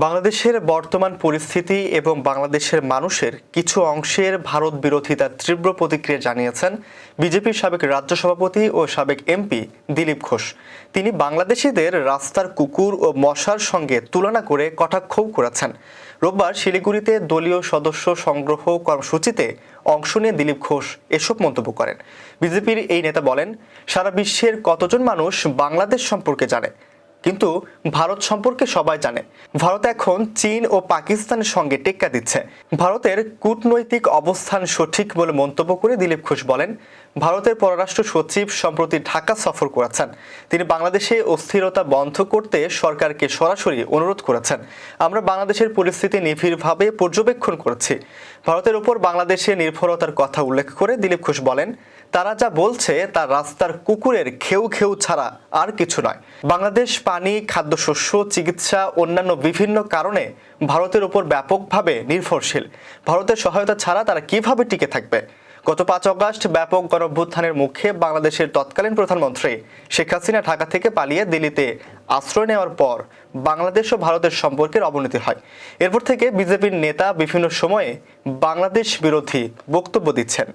বাংলাদেশের বর্তমান পরিস্থিতি এবং বাংলাদেশের মানুষের কিছু অংশের ভারত বিরোধিতার তীব্র প্রতিক্রিয়া জানিয়েছেন বিজেপির সাবেক রাজ্য সভাপতি ও সাবেক এমপি দিলীপ ঘোষ। তিনি বাংলাদেশিদের রাস্তার কুকুর ও মশার সঙ্গে তুলনা করে কটাক্ষও করেছেন। রোববার শিলিগুড়িতে দলীয় সদস্য সংগ্রহ কর্মসূচিতে অংশ নিয়ে দিলীপ ঘোষ এসব মন্তব্য করেন। বিজেপির এই নেতা বলেন, সারা বিশ্বের কতজন মানুষ বাংলাদেশ সম্পর্কে জানে, কিন্তু ভারত সম্পর্কে সবাই জানে। ভারত এখন চীন ও পাকিস্তানের সঙ্গে টেক্কা দিচ্ছে। ভারতের কূটনৈতিক অবস্থান সঠিক বলে মন্তব্য করে দিলীপ ঘোষ বলেন, ভারতের পররাষ্ট্র সচিব সম্প্রতি ঢাকা সফর করেছেন। তিনি বাংলাদেশে অস্থিরতা বন্ধ করতে সরকারকে সরাসরি অনুরোধ করেছেন। আমরা বাংলাদেশের পরিস্থিতি নিবিড়ভাবে পর্যবেক্ষণ করেছি। ভারতের উপর বাংলাদেশের নির্ভরতার কথা উল্লেখ করে দিলীপ ঘোষ বলেন, তারা যা বলছে তা রাস্তার কুকুরের ঘেউ ঘেউ ছাড়া আর কিছু নয়। বাংলাদেশ পানি, খাদ্যশস্য, চিকিৎসা, অন্যান্য বিভিন্ন কারণে ভারতের উপর ব্যাপকভাবে নির্ভরশীল। ভারতের সহায়তা ছাড়া তারা কিভাবে টিকে থাকবে? গত 5 অগস্ট ব্যাপক গণঅভ্যুত্থানের মুখে বাংলাদেশের তৎকালীন প্রধানমন্ত্রী শেখ হাসিনা ঢাকা থেকে পালিয়ে দিল্লিতে আশ্রয় নেওয়ার পর বাংলাদেশ ও ভারতের সম্পর্কের অবনতি হয়। এরপর থেকে বিজেপির নেতা বিভিন্ন সময়ে বাংলাদেশ বিরোধী বক্তব্য দিচ্ছেন।